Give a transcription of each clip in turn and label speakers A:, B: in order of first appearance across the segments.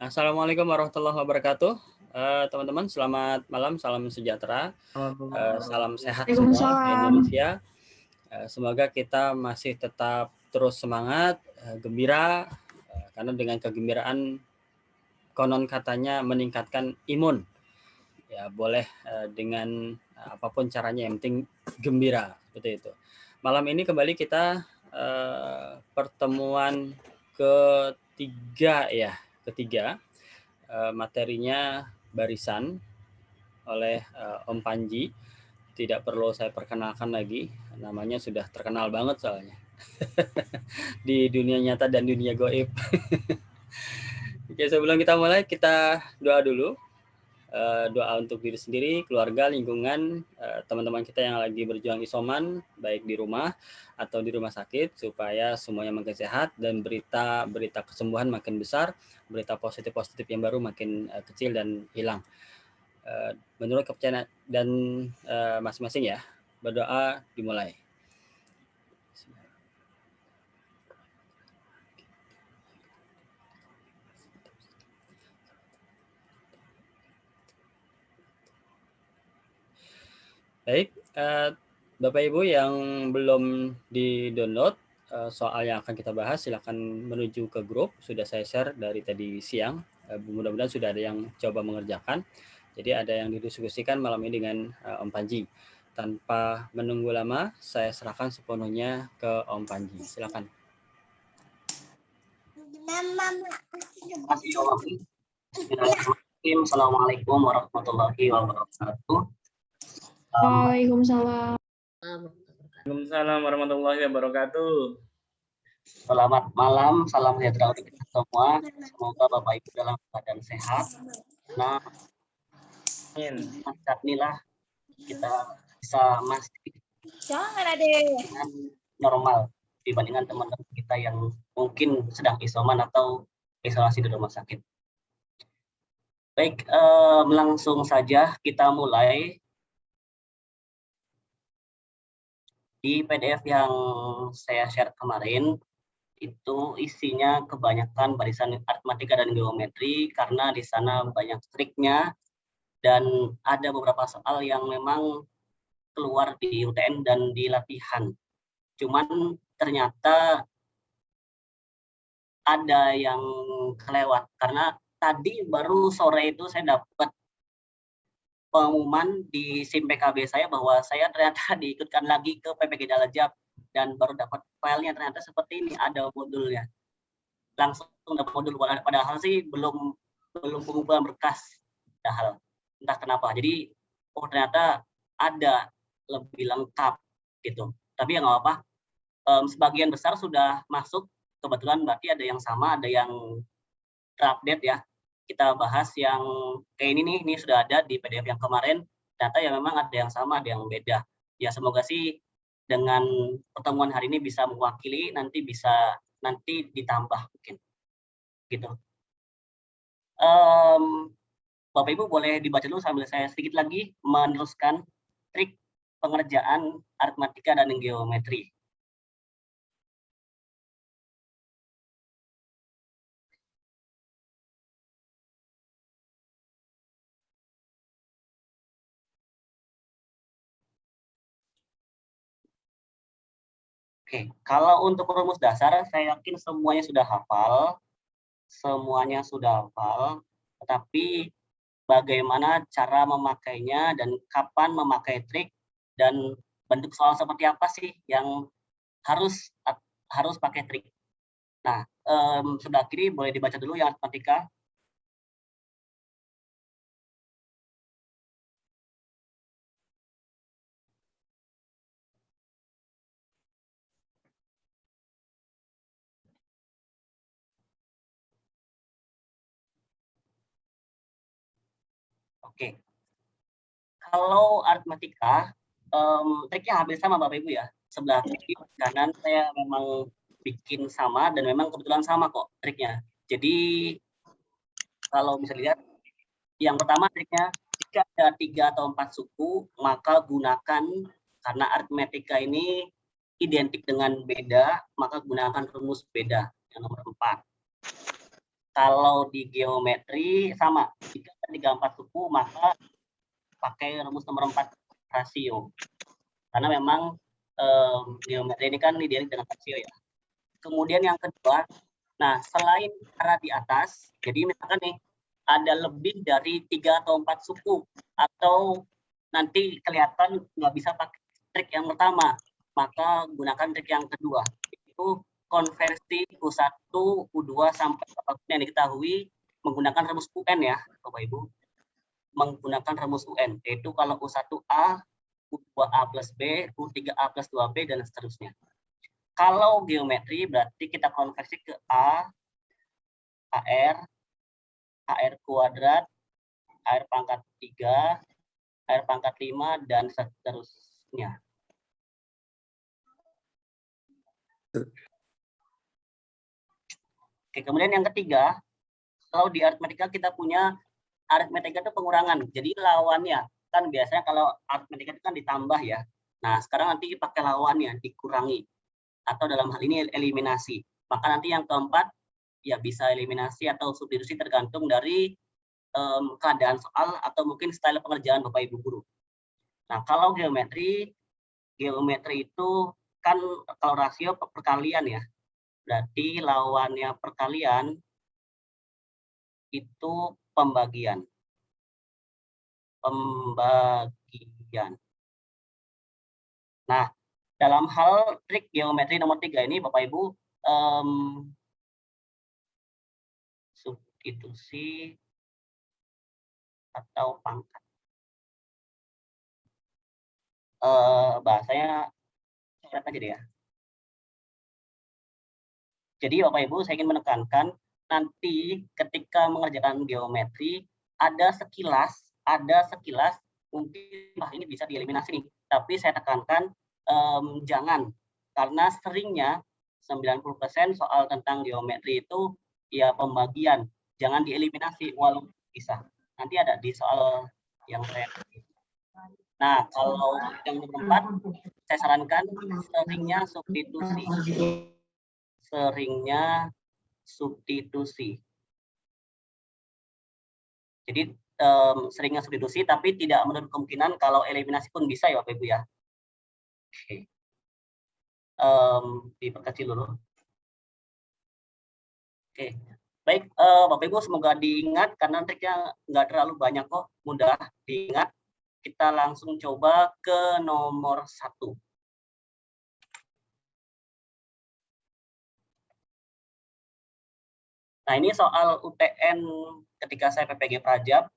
A: Assalamualaikum warahmatullahi wabarakatuh. Teman-teman, selamat malam, salam sejahtera, salam sehat semua di
B: Waalaikumsalam.
A: Indonesia. Semoga kita masih tetap terus semangat, gembira, karena dengan kegembiraan konon katanya meningkatkan imun. Ya, boleh dengan apapun caranya, yang penting gembira, seperti itu. Malam ini kembali kita pertemuan ketiga. Materinya barisan oleh Om Panji. Tidak perlu saya perkenalkan lagi, namanya sudah terkenal banget soalnya di dunia nyata dan dunia goib. Oke, sebelum kita mulai, kita doa dulu. Doa untuk diri sendiri, keluarga, lingkungan, teman-teman kita yang lagi berjuang isoman, baik di rumah atau di rumah sakit, supaya semuanya makin sehat dan berita kesembuhan makin besar, berita positif yang baru makin kecil dan hilang. Menurut kepercayaan dan masing-masing ya. Berdoa dimulai. Baik, Bapak Ibu yang belum di-download soal yang akan kita bahas, silakan menuju ke grup. Sudah saya share dari tadi siang. Mudah-mudahan sudah ada yang coba mengerjakan. Jadi ada yang didiskusikan malam ini dengan Om Panji. Tanpa menunggu lama, saya serahkan sepenuhnya ke Om Panji. Silakan.
C: Bismillahirrahmanirrahim. Assalamualaikum warahmatullahi wabarakatuh.
B: Waalaikumsalam.
D: Waalaikumsalam warahmatullahi wabarakatuh.
C: Selamat malam, salam sejahtera untuk kita semua. Semoga Bapak Ibu dalam keadaan sehat. Nah, inilah kita bisa masih dengan normal dibandingkan teman-teman kita yang mungkin sedang isoman atau isolasi di rumah sakit. Baik, langsung saja kita mulai. Di PDF yang saya share kemarin, itu isinya kebanyakan barisan aritmatika dan geometri, karena di sana banyak triknya, dan ada beberapa soal yang memang keluar di UTN dan di latihan. Cuman ternyata ada yang kelewat, karena tadi baru sore itu saya dapat pengumuman di SIM PKB saya bahwa saya ternyata diikutkan lagi ke PPG Dalajab, dan baru dapat filenya ternyata seperti ini, ada modulnya. Langsung dapat modul, padahal sih belum pengumpulan berkas, padahal entah kenapa. Jadi ternyata ada lebih lengkap gitu. Tapi ya nggak apa-apa. Sebagian besar sudah masuk, kebetulan berarti ada yang sama, ada yang terupdate ya. Kita bahas yang kayak ini nih, ini sudah ada di PDF yang kemarin. Ternyata ya memang ada yang sama, ada yang beda. Ya semoga sih dengan pertemuan hari ini bisa mewakili, nanti ditambah mungkin gitu. Bapak Ibu boleh dibaca dulu sambil saya sedikit lagi meneruskan trik pengerjaan aritmatika dan geometri. Oke, kalau untuk rumus dasar saya yakin semuanya sudah hafal, tetapi bagaimana cara memakainya dan kapan memakai trik dan bentuk soal seperti apa sih yang harus pakai trik. Nah, sebelah kiri boleh dibaca dulu yang aritmatika. Oke, kalau aritmatika, triknya hampir sama Bapak Ibu ya. Sebelah kiri kanan saya memang bikin sama, dan memang kebetulan sama kok triknya. Jadi kalau bisa lihat, yang pertama triknya, jika ada 3 atau 4 suku, maka gunakan, karena aritmatika ini identik dengan beda, maka gunakan rumus beda yang nomor 4. Kalau di geometri sama, jika ada 34 suku maka pakai rumus nomor 4 rasio. Karena memang geometri ini kan identik dengan rasio ya. Kemudian yang kedua, nah selain cara di atas, jadi misalkan nih ada lebih dari 3 atau 4 suku, atau nanti kelihatan nggak bisa pakai trik yang pertama, maka gunakan trik yang kedua, itu konversi U1, U2 sampai apapun yang diketahui menggunakan rumus UN ya, Bapak Ibu. Menggunakan rumus UN, yaitu kalau U1A, U2A plus B, U3A plus 2B, dan seterusnya. Kalau geometri berarti kita konversi ke A, AR kuadrat, AR pangkat 3, AR pangkat 5, dan seterusnya. Oke, kemudian yang ketiga, kalau di aritmetika kita punya aritmetika itu pengurangan. Jadi lawannya, kan biasanya kalau aritmetika itu kan ditambah ya. Nah, sekarang nanti pakai lawannya, dikurangi. Atau dalam hal ini eliminasi. Maka nanti yang keempat, ya bisa eliminasi atau substitusi tergantung dari keadaan soal atau mungkin style pengerjaan Bapak Ibu guru. Nah, kalau geometri itu kan kalau rasio perkalian ya. Berarti lawannya perkalian itu pembagian. Nah, dalam hal trik geometri nomor 3 ini Bapak Ibu substitusi atau pangkat. Bahasanya coret aja deh ya. Jadi Bapak Ibu saya ingin menekankan nanti ketika mengerjakan geometri ada sekilas mungkin ini bisa dieliminasi nih, tapi saya tekankan jangan, karena seringnya 90% soal tentang geometri itu ya pembagian, jangan dieliminasi walaupun bisa. Nanti ada di soal yang saya. Nah, kalau yang nomor 4 saya sarankan seringnya substitusi. Jadi seringnya substitusi, tapi tidak menutup kemungkinan kalau eliminasi pun bisa ya Bapak Ibu ya. Oke. Diperkecil dulu. Oke. Baik, Bapak Ibu semoga diingat karena triknya nggak terlalu banyak kok, mudah diingat. Kita langsung coba ke nomor 1. Nah, ini soal UTN ketika saya PPG Prajab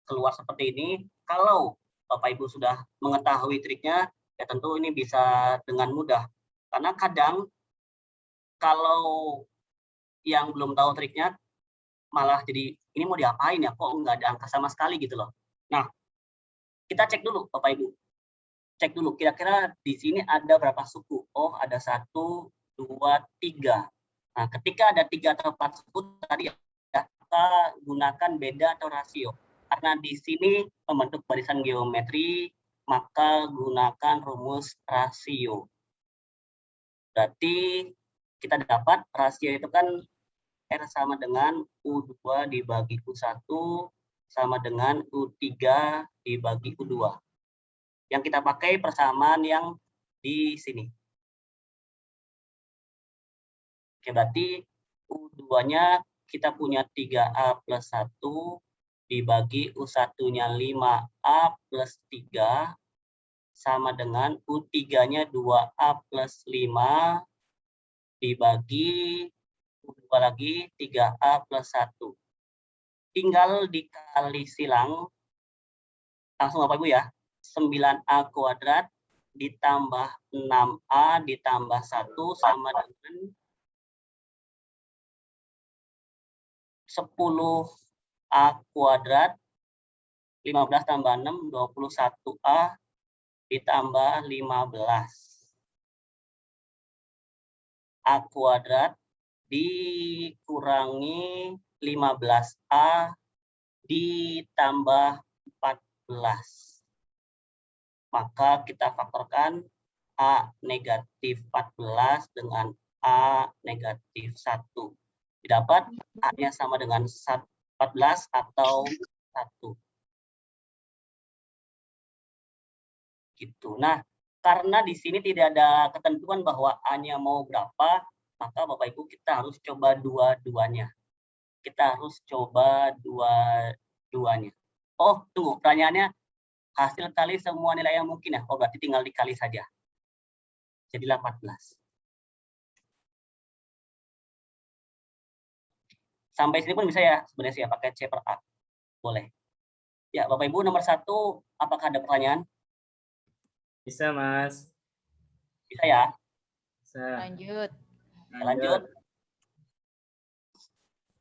C: keluar seperti ini. Kalau Bapak Ibu sudah mengetahui triknya, ya tentu ini bisa dengan mudah. Karena kadang kalau yang belum tahu triknya malah jadi ini mau diapain ya, kok nggak ada angka sama sekali gitu loh. Nah, kita cek dulu Bapak Ibu. Cek dulu kira-kira di sini ada berapa suku. Oh, ada 1, 2, 3. Nah, ketika ada 3 atau 4 suku tadi ya, kita gunakan beda atau rasio. Karena di sini membentuk barisan geometri, maka gunakan rumus rasio. Berarti kita dapat rasio itu kan R sama dengan U2 dibagi U1 sama dengan U3 dibagi U2. Yang kita pakai persamaan yang di sini. Oke, berarti U2-nya kita punya 3A plus 1 dibagi U1-nya 5A plus 3 sama dengan U3-nya 2A plus 5 dibagi U2 lagi 3A plus 1. Tinggal dikali silang, langsung Bapak Ibu ya, 9A kuadrat ditambah 6A ditambah 1 sama dengan 10A kuadrat, 15 tambah 6, 21A ditambah 15. A kuadrat dikurangi 15A ditambah 14. Maka kita faktorkan A negatif 14 dengan A negatif 1. Didapat A-nya sama dengan 14 atau 1. Gitu. Nah, karena di sini tidak ada ketentuan bahwa A-nya mau berapa, maka Bapak Ibu kita harus coba dua-duanya. Kita harus coba dua-duanya. Oh, tunggu, pertanyaannya hasil kali semua nilai yang mungkin ya. Oh, berarti tinggal dikali saja. Jadilah 14. Sampai sini pun bisa ya, sebenarnya ya pakai C per A. Boleh. Ya, Bapak Ibu nomor 1, apakah ada pertanyaan?
D: Bisa, Mas.
C: Bisa ya?
D: Bisa.
B: Lanjut.
C: Lanjut.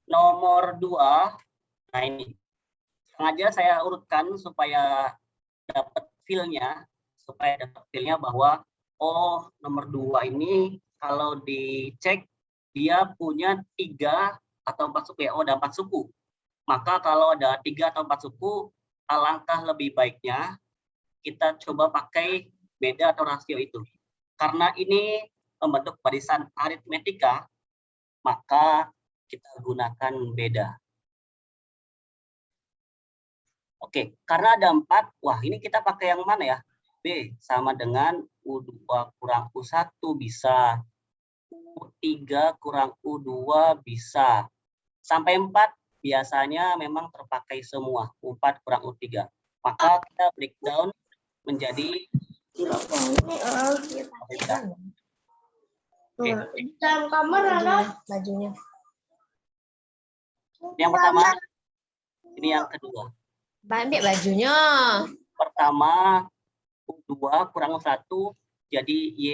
C: Nomor 2. Nah ini. Sengaja saya urutkan supaya dapat feel-nya, bahwa oh, nomor 2 ini kalau dicek dia punya 3 atau 4 suku ya. Oh, ada 4 suku. Maka kalau ada 3 atau 4 suku, alangkah lebih baiknya kita coba pakai beda atau rasio itu. Karena ini membentuk barisan aritmetika, maka kita gunakan beda. Oke, karena ada 4, wah ini kita pakai yang mana ya? B sama dengan U2 kurang U1 bisa. U3 kurang U2 bisa. Sampai 4 biasanya memang terpakai semua. U4 kurang U3. Maka kita breakdown menjadi
B: Dalam kamar ada bajunya.
C: Yang pertama, ini yang kedua.
B: Ambil bajunya.
C: Pertama, U2 kurang U1, jadi Y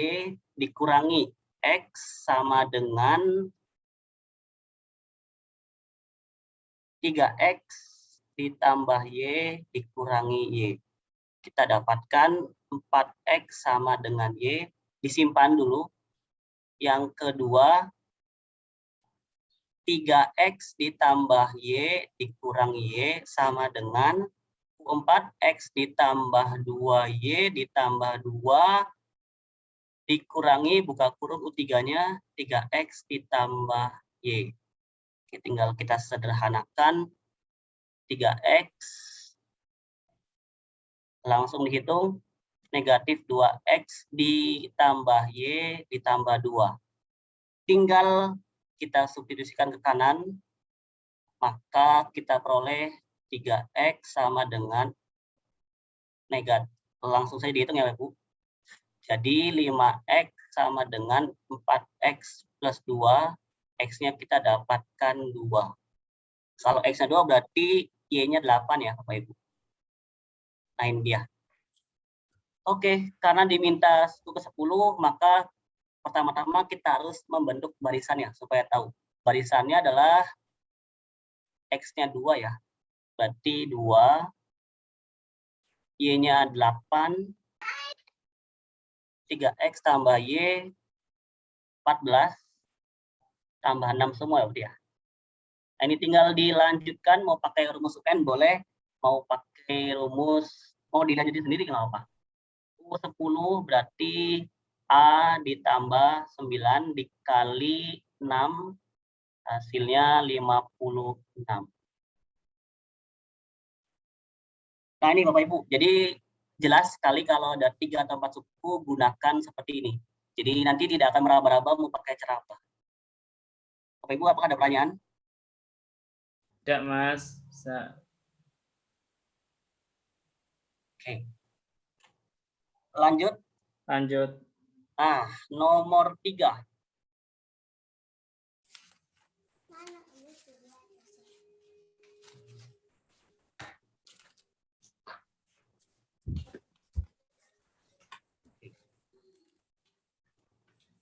C: dikurangi X sama dengan 3X ditambah Y dikurangi Y. Kita dapatkan 4X sama dengan Y. Disimpan dulu. Yang kedua, 3X ditambah Y dikurangi Y sama dengan 4X ditambah 2Y ditambah 2 dikurangi buka kurung U3-nya 3X ditambah Y. Oke, tinggal kita sederhanakan 3X langsung dihitung negatif 2X ditambah Y ditambah 2. Tinggal kita substitusikan ke kanan, maka kita peroleh 3X sama dengan negatif. Langsung saya dihitung ya, Bu. Jadi 5X sama dengan 4X plus 2. X-nya kita dapatkan 2. Kalau X-nya 2 berarti Y-nya 8 ya, Bapak Ibu. Nah, ini dia. Oke, karena diminta 1 ke 10, maka pertama-tama kita harus membentuk barisannya supaya tahu. Barisannya adalah X-nya 2 ya. Berarti 2. Y-nya 8. 3X tambah Y 14. Tambah 6 semua ya. Nah, ini tinggal dilanjutkan, mau pakai rumus UN boleh, mau pakai rumus, mau dilanjutin sendiri nggak apa-apa. U10 berarti A ditambah 9 dikali 6, hasilnya 56. Nah ini Bapak Ibu, jadi jelas sekali kalau ada 3 atau 4 suku gunakan seperti ini. Jadi nanti tidak akan meraba-raba mau pakai cara apa. Bapak Ibu, apakah ada pertanyaan?
D: Tidak, Mas. Bisa.
C: Oke. Lanjut.
D: Lanjut.
C: Nah, nomor 3.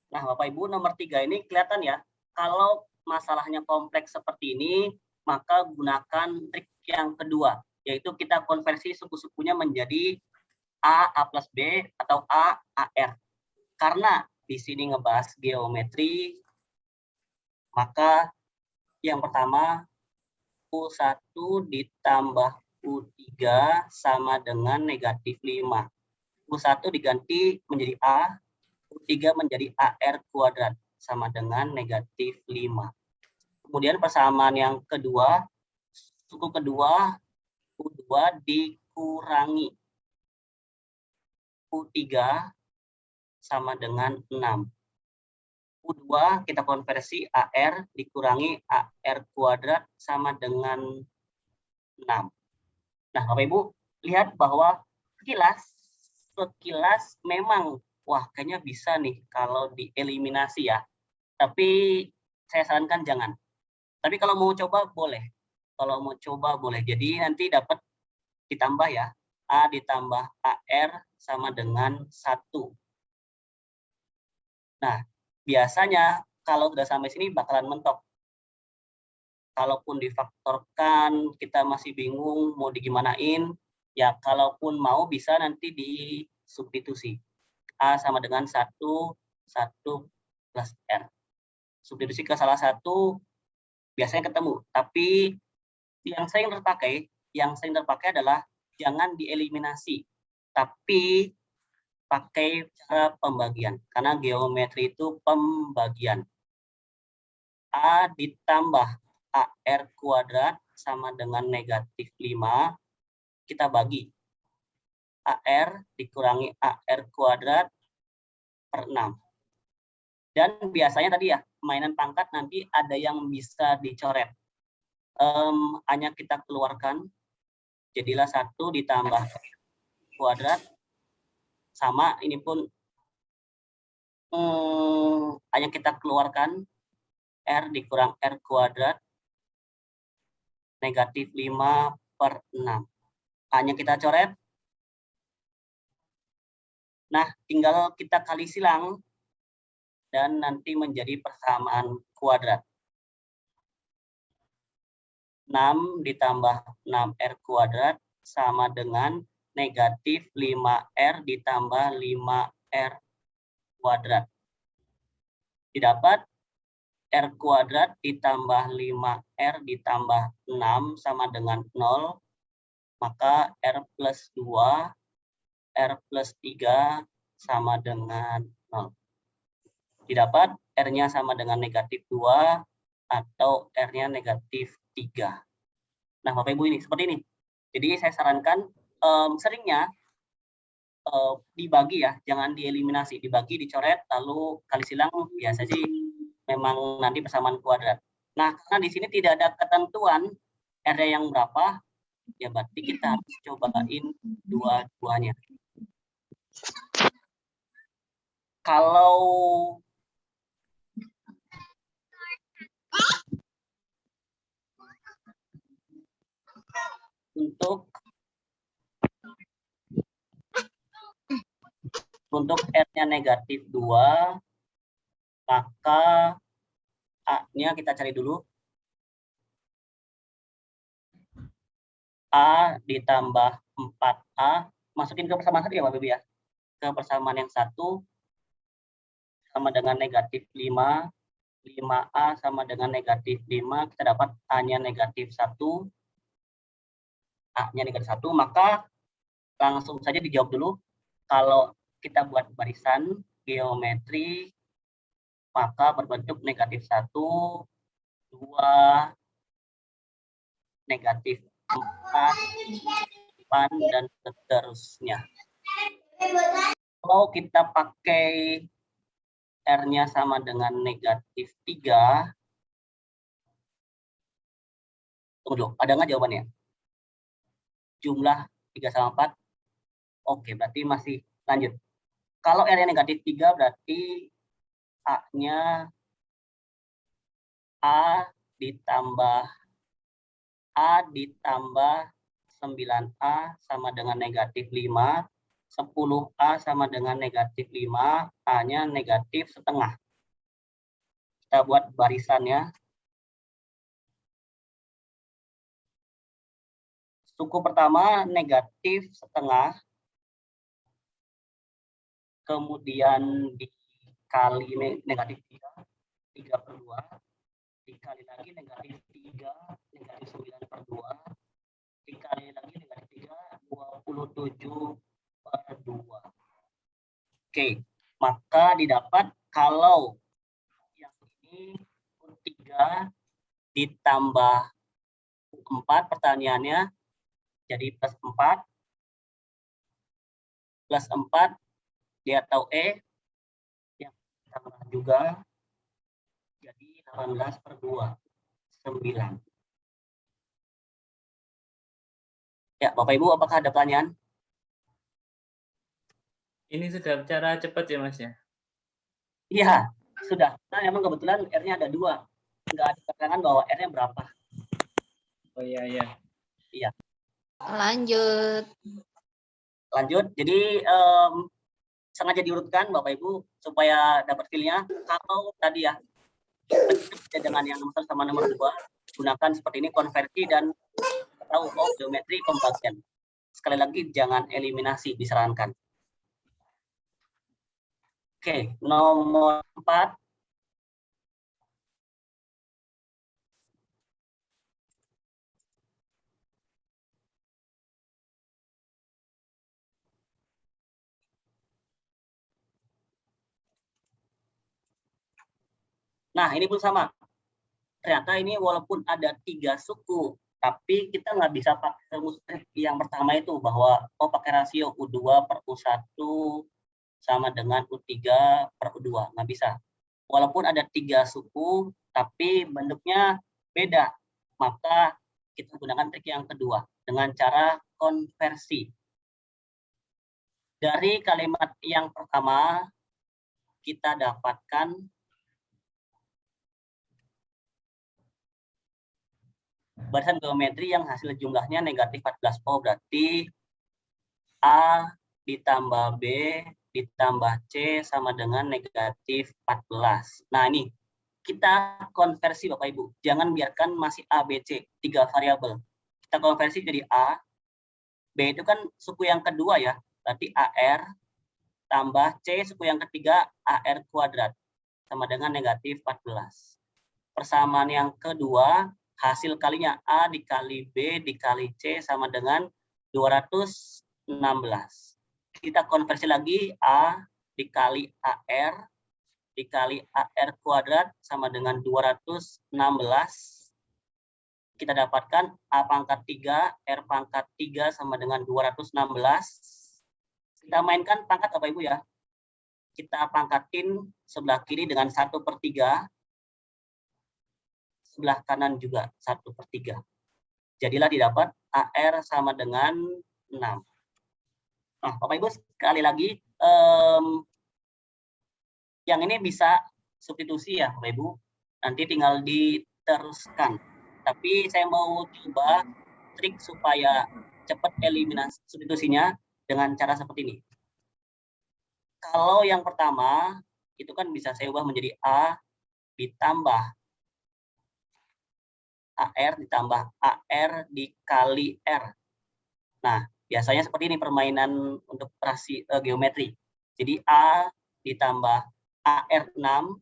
C: Nah, Bapak Ibu, nomor 3 ini kelihatan ya, kalau masalahnya kompleks seperti ini, maka gunakan trik yang kedua, yaitu kita konversi suku-sukunya menjadi A plus B atau A, AR. Karena di sini ngebahas geometri, maka yang pertama, U1 ditambah U3 sama dengan negatif 5. U1 diganti menjadi A, U3 menjadi AR kuadrat sama dengan negatif 5. Kemudian persamaan yang kedua, suku kedua U2 dikurangi U3 sama dengan 6. U2 kita konversi AR dikurangi AR kuadrat sama dengan 6. Nah, Bapak Ibu, lihat bahwa sekilas memang, wah kayaknya bisa nih kalau dieliminasi ya. Tapi saya sarankan jangan. Tapi kalau mau coba boleh. Kalau mau coba boleh. Jadi nanti dapat ditambah ya. A ditambah AR sama dengan 1. Nah, biasanya kalau sudah sampai sini bakalan mentok. Kalaupun difaktorkan, kita masih bingung mau digimanain, ya kalaupun mau bisa nanti disubstitusi. A sama dengan 1 plus R. Substitusi ke salah satu biasanya ketemu. Tapi yang sering terpakai adalah jangan dieliminasi, tapi pakai cara pembagian. Karena geometri itu pembagian. A ditambah AR kuadrat sama dengan negatif 5. Kita bagi. AR dikurangi AR kuadrat per 6. Dan biasanya tadi ya, mainan pangkat nanti ada yang bisa dicoret. Hanya kita keluarkan. Jadilah 1 ditambah kuadrat. Sama, ini pun hanya kita keluarkan. R dikurang R kuadrat. Negatif 5 per 6. Hanya kita coret. Nah, tinggal kita kali silang. Dan nanti menjadi persamaan kuadrat. 6 ditambah 6R kuadrat sama dengan negatif 5R ditambah 5R kuadrat. Didapat R kuadrat ditambah 5R ditambah 6 sama dengan 0. Maka R plus 2, R plus 3 sama dengan 0. Didapat R-nya sama dengan negatif 2 atau R-nya negatif 3. Nah, Bapak Ibu ini seperti ini. Jadi saya sarankan seringnya dibagi ya, jangan dieliminasi, dibagi, dicoret, lalu kali silang biasa sih memang nanti persamaan kuadrat. Nah, karena di sini tidak ada ketentuan R-nya yang berapa, ya berarti kita harus cobain dua-duanya. Kalau untuk R-nya negatif 2, maka A-nya kita cari dulu. A ditambah 4A, masukin ke persamaan satu ya Bapak Ibu ya. Ke persamaan yang 1 sama dengan negatif 5. 5A sama dengan negatif 5, kita dapat A-nya negatif 1. A-nya negatif 1, maka langsung saja dijawab dulu. Kalau kita buat barisan geometri, maka berbentuk negatif 1, 2, negatif 4, 8, dan seterusnya. Kalau kita pakai R-nya sama dengan negatif 3, tunggu dulu, ada nggak jawabannya? Jumlah 3 sama 4, oke, berarti masih lanjut. Kalau R-nya negatif 3, berarti A-nya A ditambah 9A sama dengan negatif 5. 10A sama dengan negatif 5. A-nya negatif setengah. Kita buat barisannya. Suku pertama negatif setengah. Kemudian dikali negatif 3, 3 per 2. Dikali lagi negatif 3, negatif 9 per 2. Dikali lagi negatif 3, 27 per 2. Oke, maka didapat kalau yang ini 3 ditambah 4, pertanyaannya jadi plus 4. Plus 4, dia tahu E, yang tambah juga, jadi 18/2, 9. Ya, Bapak Ibu, apakah ada pertanyaan?
D: Ini sudah bicara cepat ya Mas ya?
C: Iya, sudah. Nah, memang kebetulan R-nya ada 2. Nggak ada keterangan bahwa R-nya berapa.
D: Oh iya, iya.
C: Iya.
B: Lanjut.
C: Lanjut, jadi sengaja diurutkan Bapak Ibu supaya dapat feel-nya. Kalau tadi ya, dengan yang nomor 1 sama nomor 2, gunakan seperti ini, konversi dan tahu geometri pembagian. Sekali lagi, jangan eliminasi, disarankan. Oke, nomor 4. Nah, ini pun sama. Ternyata ini walaupun ada 3 suku, tapi kita nggak bisa pakai rumus yang pertama itu, bahwa pakai rasio U2/U1 sama dengan U3/U2. Nggak bisa. Walaupun ada 3 suku, tapi bentuknya beda. Maka kita gunakan trik yang kedua, dengan cara konversi. Dari kalimat yang pertama, kita dapatkan barisan geometri yang hasil jumlahnya negatif 14. Oh, berarti A ditambah B ditambah C sama dengan negatif 14. Nah, ini kita konversi Bapak Ibu. Jangan biarkan masih A, B, C, 3 variabel. Kita konversi jadi A. B itu kan suku yang kedua ya. Berarti AR tambah C suku yang ketiga AR kuadrat. Sama dengan negatif 14. Persamaan yang kedua, hasil kalinya A dikali B dikali C sama dengan 216. Kita konversi lagi, A dikali AR dikali AR kuadrat sama dengan 216. Kita dapatkan A pangkat 3, R pangkat 3 sama dengan 216. Kita mainkan pangkat Bapak Ibu ya. Kita pangkatin sebelah kiri dengan 1/3. Sebelah kanan juga 1/3. Jadilah didapat AR sama dengan 6. Nah, Bapak Ibu sekali lagi, yang ini bisa substitusi ya Bapak Ibu. Nanti tinggal diteruskan. Tapi saya mau coba trik supaya cepat eliminasi substitusinya dengan cara seperti ini. Kalau yang pertama, itu kan bisa saya ubah menjadi A ditambah AR ditambah AR dikali R. Nah, biasanya seperti ini permainan untuk operasi geometri. Jadi A ditambah AR 6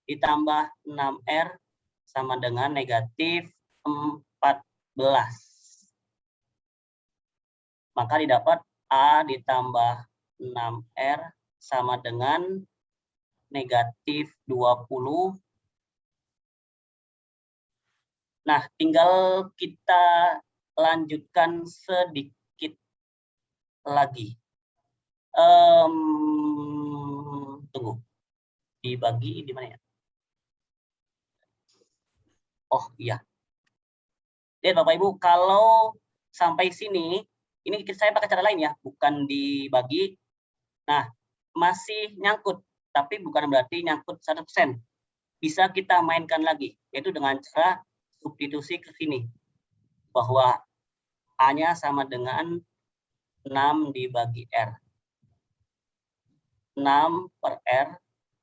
C: ditambah 6R sama dengan negatif 14. Maka didapat A ditambah 6R sama dengan negatif 20. Nah, tinggal kita lanjutkan sedikit lagi. Tunggu. Dibagi di mana ya? Oh iya. Lihat Bapak Ibu, kalau sampai sini, ini saya pakai cara lain ya, bukan dibagi. Nah, masih nyangkut, tapi bukan berarti nyangkut 100%. Bisa kita mainkan lagi, yaitu dengan cara substitusi ke sini. Bahwa A-nya sama dengan 6 dibagi R. 6 per R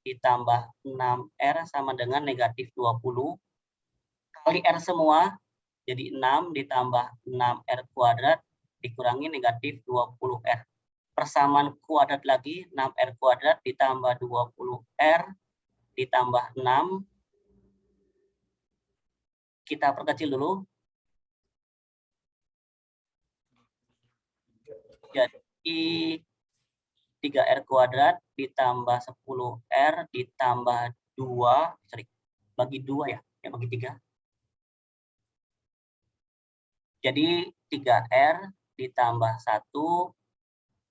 C: ditambah 6R sama dengan negatif 20. Kali R semua, jadi 6 ditambah 6R kuadrat dikurangi negatif 20R. Persamaan kuadrat lagi, 6R kuadrat ditambah 20R ditambah 6. Kita perkecil dulu. Jadi 3R kuadrat ditambah 10R ditambah 2, bagi 2 ya, bagi 3. Jadi 3R ditambah 1,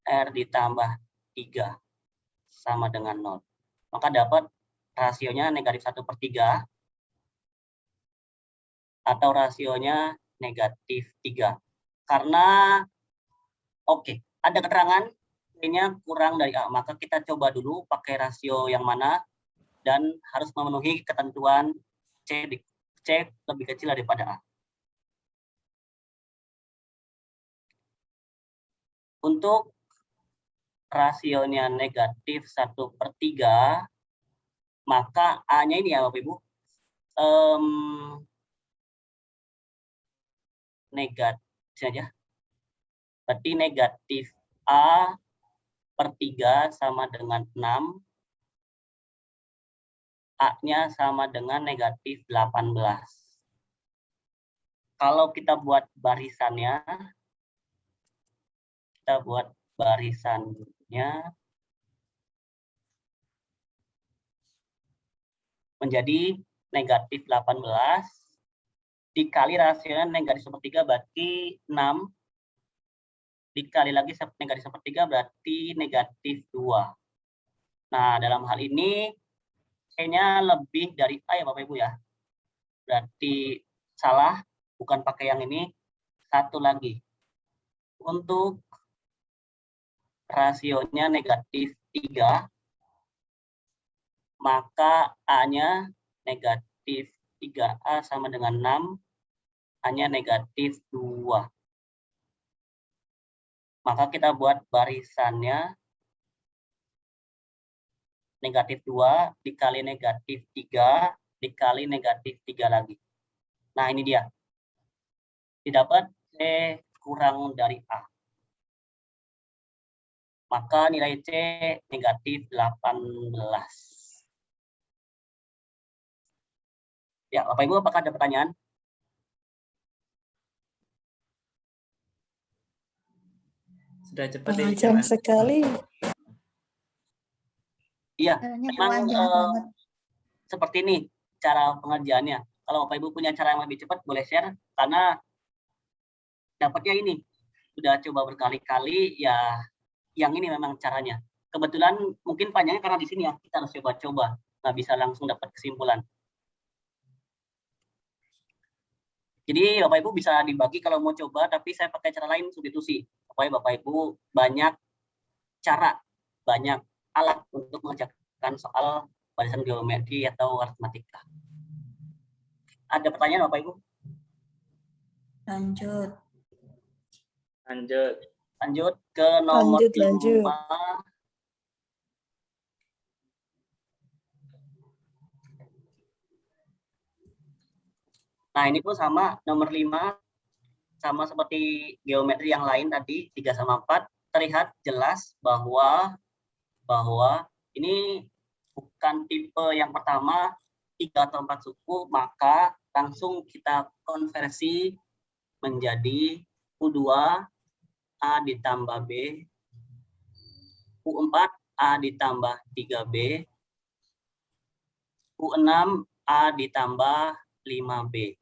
C: R ditambah 3 sama dengan 0. Maka dapat rasionya negatif 1/3 atau rasionya negatif 3. Karena ada keterangan P-nya kurang dari A, maka kita coba dulu pakai rasio yang mana dan harus memenuhi ketentuan C lebih kecil daripada A. Untuk rasionya negatif 1/3, maka A-nya ini ya Bapak Ibu, negatif saja. Berarti negatif A/3 sama dengan 6. A-nya sama dengan negatif 18. Kalau kita buat barisannya, menjadi negatif 18 dikali rasionya negatif 1/3 berarti 6. Dikali lagi negatif 1/3 berarti negatif 2. Nah, dalam hal ini C-nya lebih dari A ya Bapak Ibu ya. Berarti salah, bukan pakai yang ini. Satu lagi. Untuk rasionya negatif 3, maka A-nya negatif 3A sama dengan 6, A-nya negatif 2. Maka kita buat barisannya negatif 2 dikali negatif 3 dikali negatif 3 lagi. Nah, ini dia. Didapat C kurang dari A. Maka nilai C negatif 18. Ya, Bapak Ibu, apakah ada pertanyaan?
D: Sudah cepat ini,
E: Tajam
D: Mas.
E: sekali.
C: Iya,
B: Caranya
C: memang
B: panjang banget.
C: seperti ini cara pengerjaannya. Kalau Bapak Ibu punya cara yang lebih cepat, boleh share. Karena dapatnya ini. Sudah coba berkali-kali, ya yang ini memang caranya. Kebetulan mungkin panjangnya karena di sini ya, kita harus coba-coba. Nggak bisa langsung dapat kesimpulan. Jadi Bapak Ibu bisa dibagi kalau mau coba, tapi saya pakai cara lain substitusi. Supaya Bapak Ibu banyak cara, banyak alat untuk mengerjakan soal barisan geometri atau aritmatika. Ada pertanyaan Bapak Ibu?
B: Lanjut.
C: Lanjut ke nomor 5. Nah, ini pun sama, nomor 5, sama seperti geometri yang lain tadi, 3 sama 4, terlihat jelas bahwa ini bukan tipe yang pertama, 3 atau 4 suku, maka langsung kita konversi menjadi U2 A ditambah B, U4 A ditambah 3B, U6 A ditambah 5B.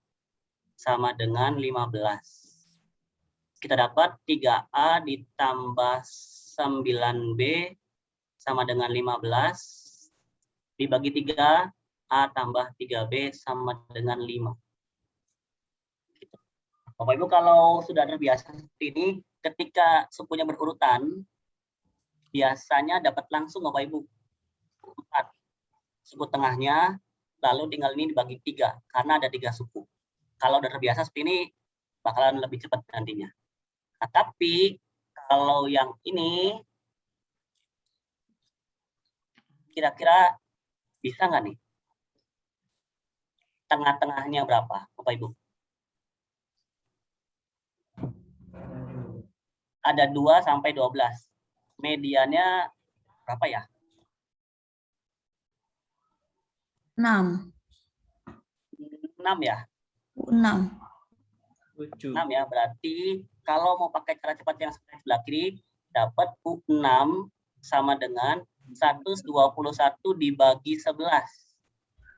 C: Sama dengan 15. Kita dapat 3A ditambah 9B sama dengan 15. Dibagi 3, A tambah 3B sama dengan 5. Bapak Ibu kalau sudah terbiasa seperti ini, ketika sukunya berurutan, biasanya dapat langsung Bapak Ibu. 4. Suku tengahnya, lalu tinggal ini dibagi 3, karena ada 3 suku. Kalau udah terbiasa seperti ini, bakalan lebih cepat nantinya. Nah, tapi kalau yang ini, kira-kira bisa nggak nih? Tengah-tengahnya berapa, Bapak Ibu? Ada 2 sampai 12. Mediannya berapa ya?
B: 6.
C: 6 ya?
B: 6.
C: 6 ya, berarti kalau mau pakai cara cepat yang sebelah kiri, dapat U6 sama dengan 121 dibagi 11.